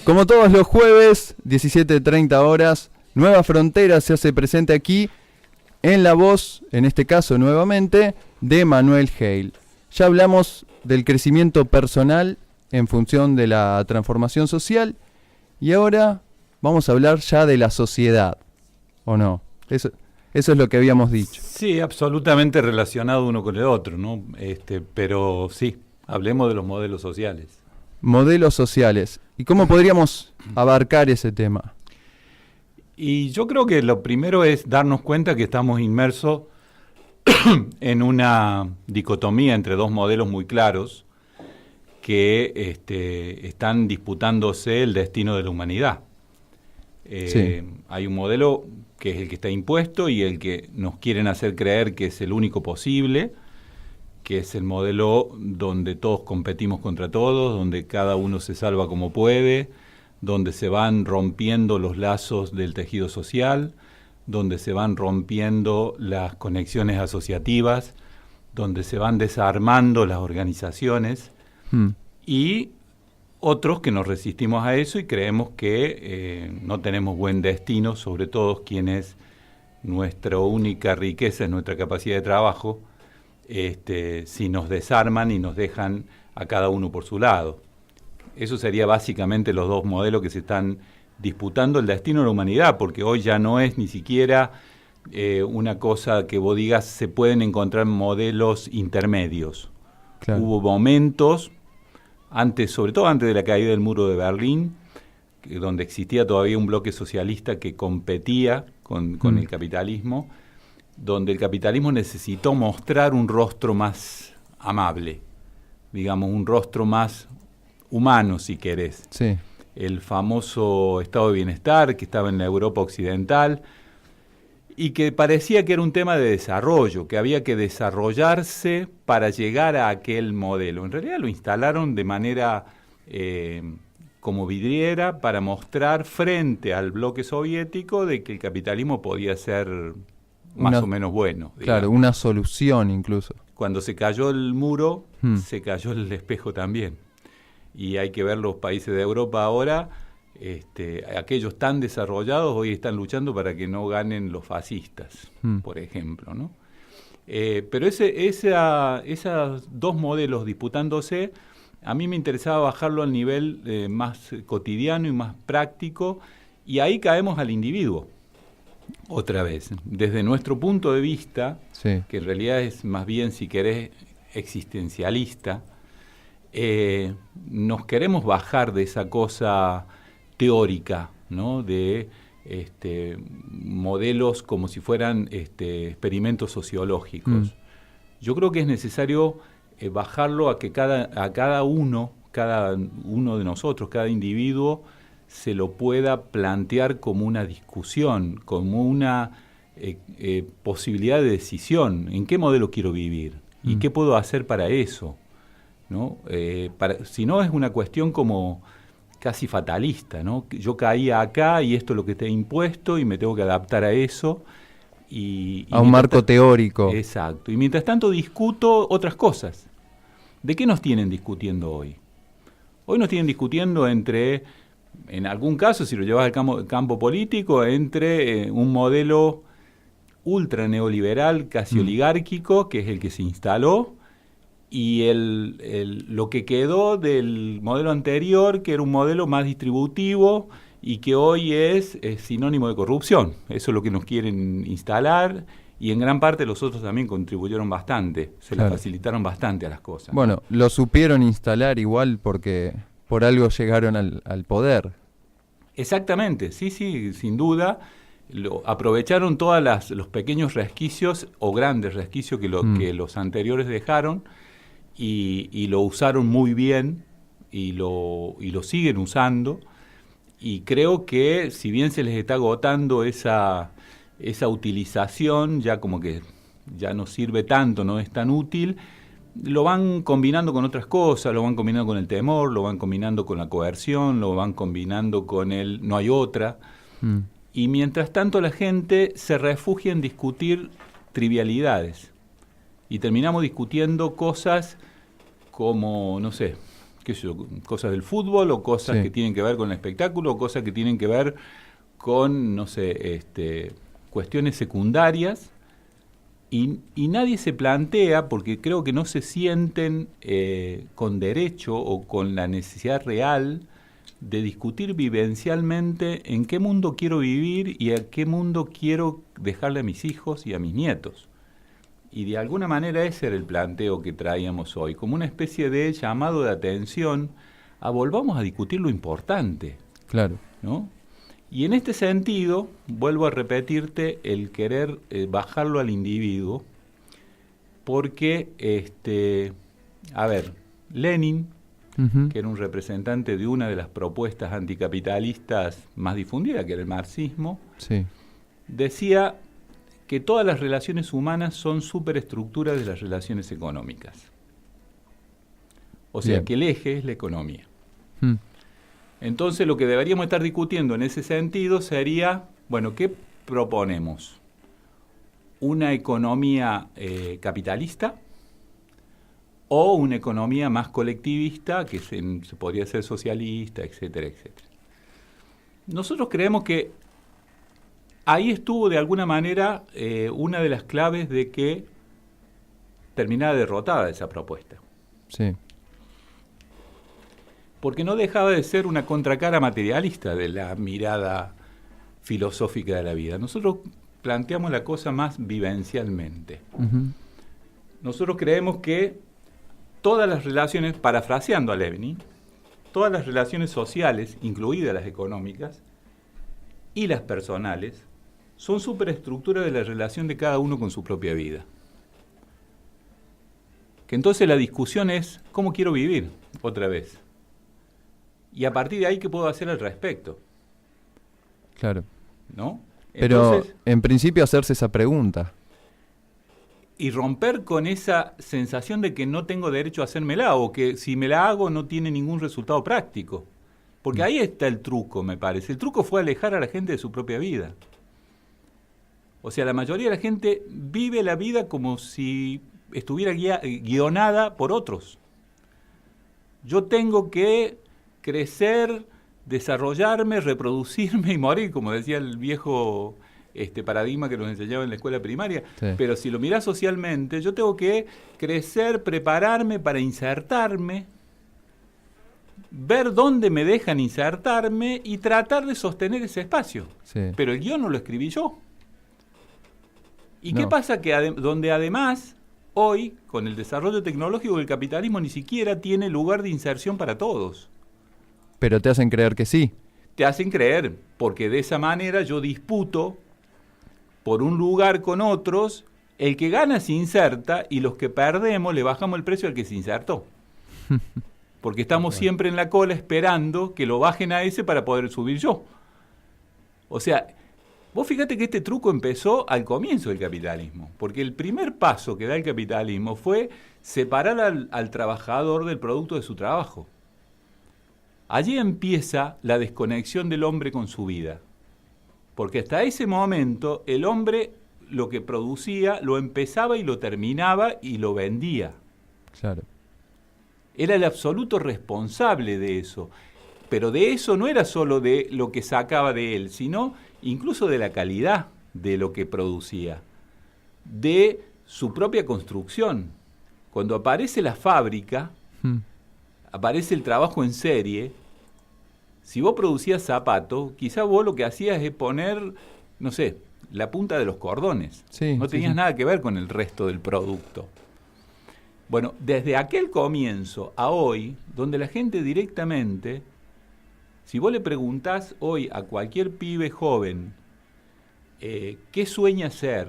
Como todos los jueves, 17:30 horas, Nueva Frontera se hace presente aquí en la voz, en este caso nuevamente, de Manuel Hale. Ya hablamos del crecimiento personal en función de la transformación social y ahora vamos a hablar ya de la sociedad, ¿o no? Eso es lo que habíamos dicho. Sí, absolutamente relacionado uno con el otro, ¿no? Pero sí, hablemos de los modelos sociales. Modelos sociales. ¿Y cómo podríamos abarcar ese tema? Y yo creo que lo primero es darnos cuenta que estamos inmersos en una dicotomía entre dos modelos muy claros que están disputándose el destino de la humanidad. Sí. Hay un modelo que es el que está impuesto y el que nos quieren hacer creer que es el único posible, que es el modelo donde todos competimos contra todos, donde cada uno se salva como puede, donde se van rompiendo los lazos del tejido social, donde se van rompiendo las conexiones asociativas, donde se van desarmando las organizaciones, y otros que nos resistimos a eso y creemos que no tenemos buen destino, sobre todo quienes nuestra única riqueza es nuestra capacidad de trabajo, si nos desarman y nos dejan a cada uno por su lado. Eso sería básicamente los dos modelos que se están disputando el destino de la humanidad, porque hoy ya no es ni siquiera una cosa que vos digas, se pueden encontrar modelos intermedios. Claro. Hubo momentos, sobre todo antes de la caída del muro de Berlín, donde existía todavía un bloque socialista que competía con el capitalismo, donde el capitalismo necesitó mostrar un rostro más amable, digamos, un rostro más humano, si querés. Sí. El famoso estado de bienestar que estaba en la Europa occidental y que parecía que era un tema de desarrollo, que había que desarrollarse para llegar a aquel modelo. En realidad lo instalaron de manera como vidriera para mostrar frente al bloque soviético de que el capitalismo podía ser más o menos bueno. Claro, digamos. una solución incluso. Cuando se cayó el muro, se cayó el espejo también. Y hay que ver los países de Europa ahora, aquellos tan desarrollados hoy están luchando para que no ganen los fascistas, por ejemplo, ¿no? Pero esos dos modelos disputándose, a mí me interesaba bajarlo al nivel más cotidiano y más práctico, y ahí caemos al individuo. Otra vez, desde nuestro punto de vista, Sí. que en realidad es más bien, si querés, existencialista, nos queremos bajar de esa cosa teórica, ¿no? De modelos como si fueran experimentos sociológicos. Yo creo que es necesario bajarlo a que cada uno de nosotros, cada individuo, se lo pueda plantear como una discusión, como una posibilidad de decisión. ¿En qué modelo quiero vivir? ¿Y qué puedo hacer para eso? ¿No? Si no, es una cuestión como casi fatalista, ¿no? Yo caía acá y esto es lo que te he impuesto y me tengo que adaptar a eso. A un marco teórico. Exacto. Y mientras tanto discuto otras cosas. ¿De qué nos tienen discutiendo hoy? Hoy nos tienen discutiendo entre, en algún caso, si lo llevas al campo político, entre un modelo ultra neoliberal, casi oligárquico, que es el que se instaló, y lo que quedó del modelo anterior, que era un modelo más distributivo y que hoy es sinónimo de corrupción. Eso es lo que nos quieren instalar, y en gran parte los otros también contribuyeron bastante, Claro. les facilitaron bastante a las cosas. Bueno, lo supieron instalar igual porque por algo llegaron al poder. Exactamente, sí, sin duda. Aprovecharon todos los pequeños resquicios o grandes resquicios que los anteriores dejaron, y lo usaron muy bien y lo siguen usando, y creo que si bien se les está agotando esa utilización, ya como que ya no sirve tanto, no es tan útil, lo van combinando con otras cosas, lo van combinando con el temor, lo van combinando con la coerción, lo van combinando con el no hay otra, y mientras tanto la gente se refugia en discutir trivialidades. Y terminamos discutiendo cosas como, no sé, qué sé yo, cosas del fútbol o cosas que tienen que ver con el espectáculo o cosas que tienen que ver con, no sé, cuestiones secundarias y nadie se plantea, porque creo que no se sienten con derecho o con la necesidad real de discutir vivencialmente en qué mundo quiero vivir y a qué mundo quiero dejarle a mis hijos y a mis nietos. Y de alguna manera ese era el planteo que traíamos hoy, como una especie de llamado de atención a volvamos a discutir lo importante. Claro. ¿No? Y en este sentido, vuelvo a repetirte el querer bajarlo al individuo, porque, a ver, Lenin, que era un representante de una de las propuestas anticapitalistas más difundidas, que era el marxismo, decía que todas las relaciones humanas son superestructuras de las relaciones económicas. O sea, que el eje es la economía. Entonces, lo que deberíamos estar discutiendo en ese sentido sería, bueno, ¿qué proponemos? ¿Una economía capitalista o una economía más colectivista, que se podría ser socialista, etcétera, etcétera? Nosotros creemos que ahí estuvo de alguna manera una de las claves de que terminara derrotada esa propuesta. Sí. Porque no dejaba de ser una contracara materialista de la mirada filosófica de la vida. Nosotros planteamos la cosa más vivencialmente. Nosotros creemos que todas las relaciones, parafraseando a Lenin, todas las relaciones sociales, incluidas las económicas, y las personales, son superestructuras de la relación de cada uno con su propia vida. Que entonces la discusión es, ¿cómo quiero vivir? Otra vez. Y a partir de ahí, ¿qué puedo hacer al respecto? Claro. ¿No? Pero entonces, en principio hacerse esa pregunta. Y romper con esa sensación de que no tengo derecho a hacérmela o que si me la hago no tiene ningún resultado práctico. Porque ahí está el truco, me parece. El truco fue alejar a la gente de su propia vida. O sea, la mayoría de la gente vive la vida como si estuviera guionada por otros. Yo tengo que crecer, desarrollarme, reproducirme y morir, como decía el viejo paradigma que nos enseñaba en la escuela primaria. Sí. Pero si lo mirás socialmente, yo tengo que crecer, prepararme para insertarme, ver dónde me dejan insertarme y tratar de sostener ese espacio. Sí. Pero el guión no lo escribí yo. ¿Y No. qué pasa? Que donde además, hoy, con el desarrollo tecnológico, el capitalismo ni siquiera tiene lugar de inserción para todos. Pero te hacen creer que sí. Te hacen creer, porque de esa manera yo disputo por un lugar con otros, el que gana se inserta y los que perdemos le bajamos el precio al que se insertó. Porque estamos siempre en la cola esperando que lo bajen a ese para poder subir yo. O sea, vos fíjate que este truco empezó al comienzo del capitalismo, porque el primer paso que da el capitalismo fue separar al trabajador del producto de su trabajo. Allí empieza la desconexión del hombre con su vida. Porque hasta ese momento el hombre lo que producía lo empezaba y lo terminaba y lo vendía. Claro. Era el absoluto responsable de eso. Pero de eso no era solo de lo que sacaba de él, sino incluso de la calidad de lo que producía, de su propia construcción. Cuando aparece la fábrica, aparece el trabajo en serie. Si vos producías zapatos, quizá vos lo que hacías es poner, no sé, la punta de los cordones. Sí, no tenías nada que ver con el resto del producto. Bueno, desde aquel comienzo a hoy, donde la gente directamente, si vos le preguntás hoy a cualquier pibe joven qué sueña ser,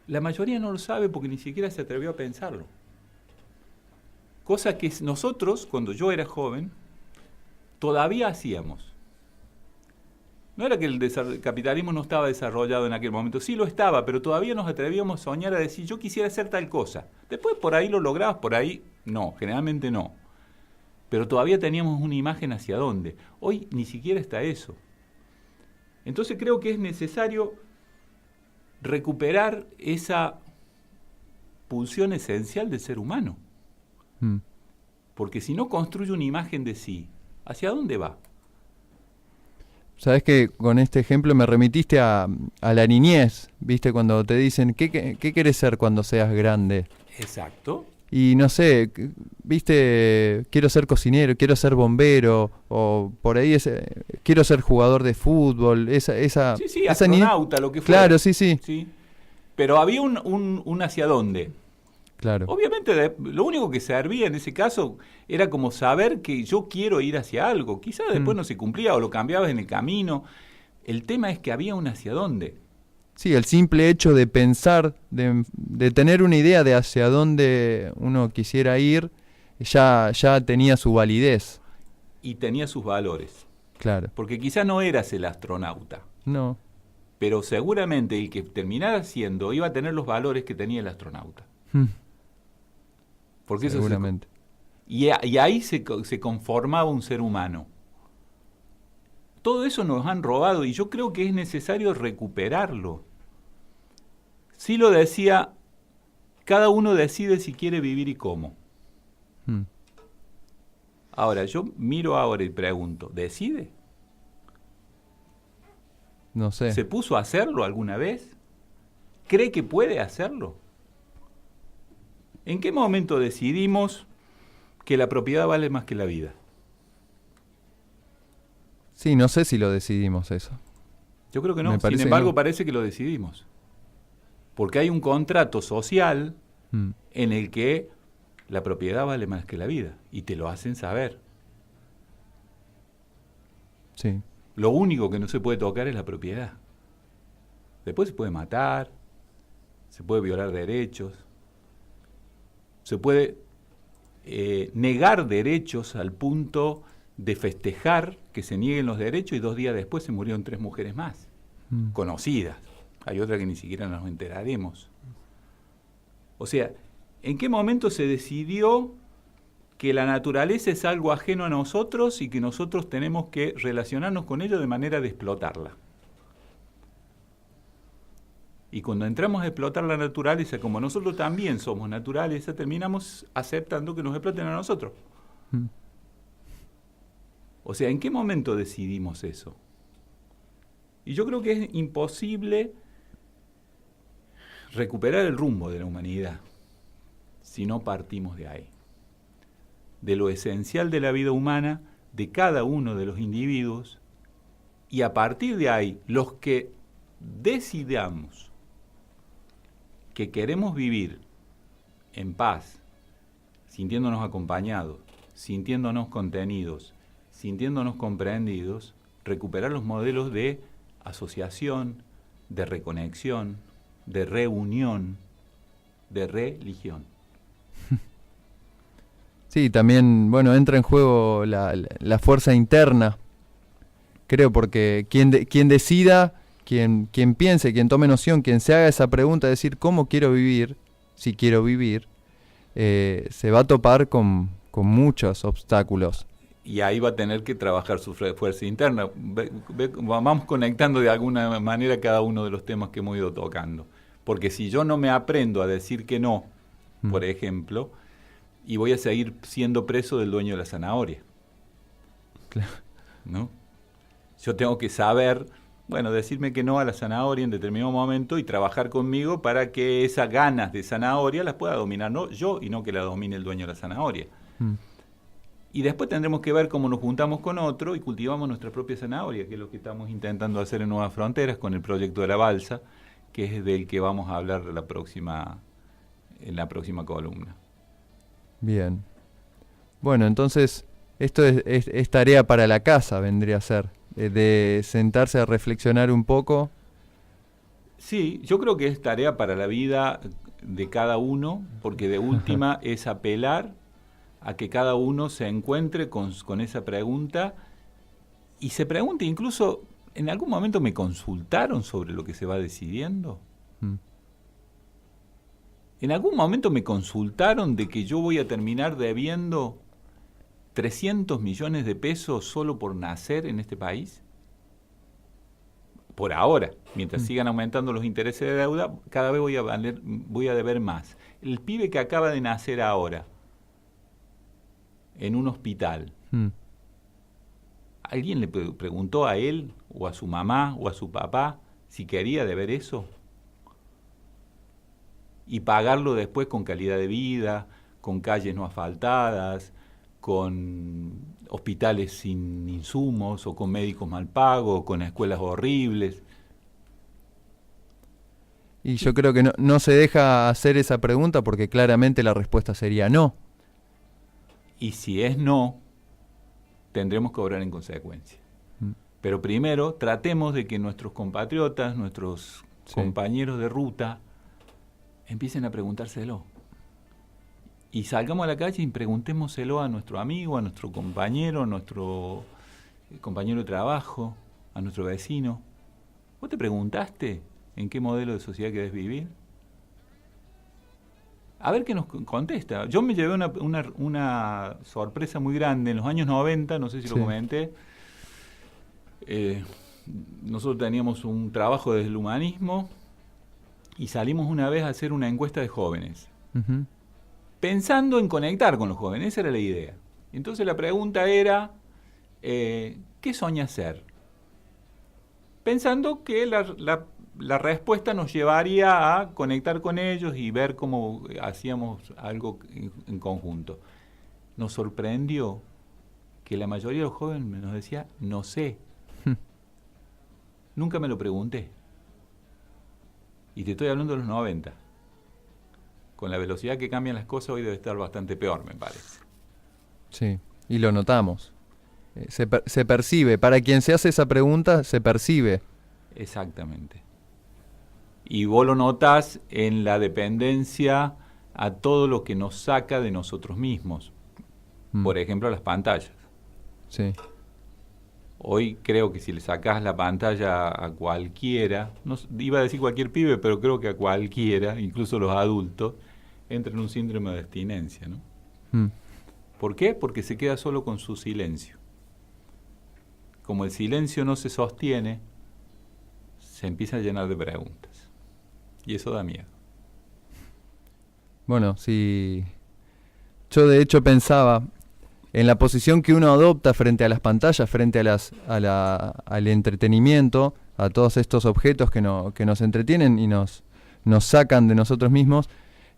la mayoría no lo sabe porque ni siquiera se atrevió a pensarlo. Cosa que nosotros, cuando yo era joven, todavía hacíamos. No era que el capitalismo no estaba desarrollado en aquel momento, sí lo estaba, pero todavía nos atrevíamos a soñar, a decir, yo quisiera hacer tal cosa. Después por ahí lo lograbas, por ahí no, generalmente no. Pero todavía teníamos una imagen hacia dónde. Hoy ni siquiera está eso. Entonces creo que es necesario recuperar esa pulsión esencial del ser humano. Porque si no construye una imagen de sí, ¿hacia dónde va? Sabes que con este ejemplo me remitiste a la niñez, ¿viste? Cuando te dicen, ¿qué querés ser cuando seas grande? Exacto. Y no sé, ¿viste? Quiero ser cocinero, quiero ser bombero, o por ahí quiero ser jugador de fútbol, Sí, esa niñez. astronauta, lo que fuera. Claro, sí. Sí. Pero había un hacia dónde. Claro. Obviamente, lo único que servía en ese caso era como saber que yo quiero ir hacia algo. Quizás después no se cumplía o lo cambiabas en el camino. El tema es que había un hacia dónde. Sí, el simple hecho de pensar, de tener una idea de hacia dónde uno quisiera ir, ya tenía su validez. Y tenía sus valores. Claro. Porque quizás no eras el astronauta. No. Pero seguramente el que terminara siendo iba a tener los valores que tenía el astronauta. Porque seguramente. Y ahí se conformaba un ser humano. Todo eso nos han robado y yo creo que es necesario recuperarlo. Sí lo decía, cada uno decide si quiere vivir y cómo. Ahora, yo miro ahora y pregunto, ¿decide? No sé. ¿Se puso a hacerlo alguna vez? ¿Cree que puede hacerlo? ¿En qué momento decidimos que la propiedad vale más que la vida? Sí, no sé si lo decidimos eso. Yo creo que no. Sin embargo, parece que lo decidimos. Porque hay un contrato social en el que la propiedad vale más que la vida. Y te lo hacen saber. Sí. Lo único que no se puede tocar es la propiedad. Después se puede matar, se puede violar derechos, se puede negar derechos al punto de festejar que se nieguen los derechos y 2 días después se murieron 3 mujeres más, conocidas. Hay otra que ni siquiera nos enteraremos. O sea, ¿en qué momento se decidió que la naturaleza es algo ajeno a nosotros y que nosotros tenemos que relacionarnos con ello de manera de explotarla? Y cuando entramos a explotar la naturaleza, como nosotros también somos naturaleza, terminamos aceptando que nos exploten a nosotros. O sea, ¿en qué momento decidimos eso? Y yo creo que es imposible recuperar el rumbo de la humanidad si no partimos de ahí. De lo esencial de la vida humana, de cada uno de los individuos, y a partir de ahí, los que decidamos que queremos vivir en paz, sintiéndonos acompañados, sintiéndonos contenidos, sintiéndonos comprendidos, recuperar los modelos de asociación, de reconexión, de reunión, de religión. Sí, también, bueno, entra en juego la fuerza interna, creo, porque quien decida, quien piense, quien tome noción, quien se haga esa pregunta de decir cómo quiero vivir, si quiero vivir, se va a topar con muchos obstáculos. Y ahí va a tener que trabajar su fuerza interna. Vamos conectando de alguna manera cada uno de los temas que hemos ido tocando. Porque si yo no me aprendo a decir que no, por ejemplo, y voy a seguir siendo preso del dueño de la zanahoria. Claro. ¿No? Yo tengo que saber, bueno, decirme que no a la zanahoria en determinado momento y trabajar conmigo para que esas ganas de zanahoria las pueda dominar yo y no que la domine el dueño de la zanahoria. Y después tendremos que ver cómo nos juntamos con otro y cultivamos nuestra propia zanahoria, que es lo que estamos intentando hacer en Nuevas Fronteras con el proyecto de la balsa, que es del que vamos a hablar en la próxima columna. Bien. Bueno, entonces, esto es tarea para la casa, vendría a ser, de sentarse a reflexionar un poco. Sí, yo creo que es tarea para la vida de cada uno, porque de última es apelar a que cada uno se encuentre con esa pregunta y se pregunte, incluso, ¿en algún momento me consultaron sobre lo que se va decidiendo? ¿En algún momento me consultaron de que yo voy a terminar debiendo 300 millones de pesos solo por nacer en este país? Por ahora, mientras sigan aumentando los intereses de deuda, cada vez voy a deber más. El pibe que acaba de nacer ahora, en un hospital. Mm. ¿Alguien le preguntó a él o a su mamá o a su papá si quería de ver eso? Y pagarlo después con calidad de vida, con calles no asfaltadas, con hospitales sin insumos, o con médicos mal pagos, o con escuelas horribles. Y yo creo que no se deja hacer esa pregunta porque claramente la respuesta sería no. Y si es no, tendremos que obrar en consecuencia. Pero primero tratemos de que nuestros compatriotas, nuestros compañeros de ruta, empiecen a preguntárselo. Y salgamos a la calle y preguntémoselo a nuestro amigo, a nuestro compañero, a nuestro compañero de trabajo, a nuestro vecino. ¿Vos te preguntaste en qué modelo de sociedad querés vivir? A ver qué nos contesta. Yo me llevé una sorpresa muy grande en los años 90, no sé si lo comenté. Nosotros teníamos un trabajo desde el humanismo y salimos una vez a hacer una encuesta de jóvenes. Uh-huh. Pensando en conectar con los jóvenes, esa era la idea. Entonces la pregunta era, ¿qué soñas ser? Pensando que la respuesta nos llevaría a conectar con ellos y ver cómo hacíamos algo en conjunto. Nos sorprendió que la mayoría de los jóvenes nos decía, no sé. Nunca me lo pregunté. Y te estoy hablando de los 90. Con la velocidad que cambian las cosas, hoy debe estar bastante peor, me parece. Sí, y lo notamos. Se percibe. Para quien se hace esa pregunta, se percibe. Exactamente. Y vos lo notás en la dependencia a todo lo que nos saca de nosotros mismos. Por ejemplo, las pantallas. Sí. Hoy creo que si le sacás la pantalla a cualquiera, no, iba a decir cualquier pibe, pero creo que a cualquiera, incluso los adultos, entra en un síndrome de abstinencia, ¿no? ¿Por qué? Porque se queda solo con su silencio. Como el silencio no se sostiene, se empieza a llenar de preguntas. Y eso da miedo. Bueno, sí. Yo de hecho pensaba en la posición que uno adopta frente a las pantallas, frente al entretenimiento, a todos estos objetos que nos entretienen y nos sacan de nosotros mismos.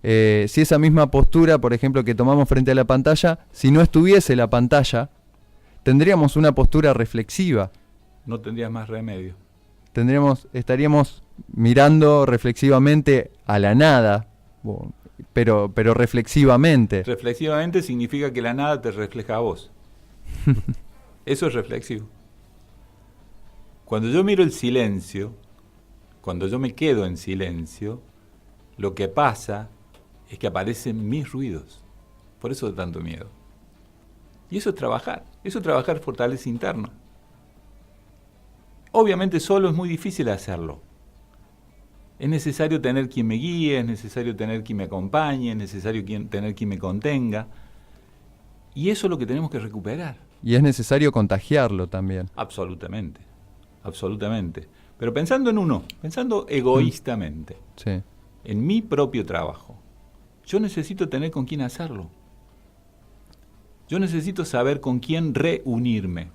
Si esa misma postura, por ejemplo, que tomamos frente a la pantalla, si no estuviese la pantalla, tendríamos una postura reflexiva. No tendrías más remedio. Estaríamos mirando reflexivamente a la nada, pero reflexivamente. Reflexivamente significa que la nada te refleja a vos. Eso es reflexivo. Cuando yo miro el silencio, cuando yo me quedo en silencio, lo que pasa es que aparecen mis ruidos. Por eso da tanto miedo. Y eso es trabajar. Eso es trabajar fortaleza interna. Obviamente solo es muy difícil hacerlo. Es necesario tener quien me guíe, es necesario tener quien me acompañe, es necesario tener quien me contenga. Y eso es lo que tenemos que recuperar. Y es necesario contagiarlo también. Absolutamente, absolutamente. Pero pensando en uno, pensando egoístamente, sí, en mi propio trabajo, yo necesito tener con quién hacerlo. Yo necesito saber con quién reunirme.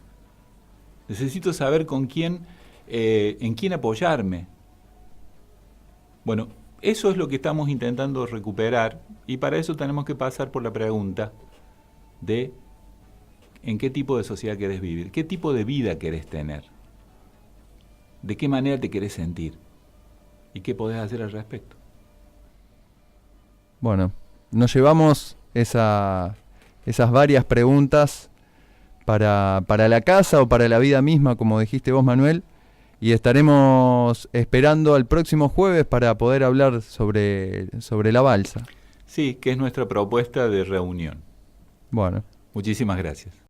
Necesito saber con quién, en quién apoyarme. Bueno, eso es lo que estamos intentando recuperar y para eso tenemos que pasar por la pregunta de en qué tipo de sociedad querés vivir, qué tipo de vida querés tener, de qué manera te querés sentir y qué podés hacer al respecto. Bueno, nos llevamos esas varias preguntas para la casa o para la vida misma, como dijiste vos, Manuel. Y estaremos esperando al próximo jueves para poder hablar sobre la balsa. Sí, que es nuestra propuesta de reunión. Bueno. Muchísimas gracias.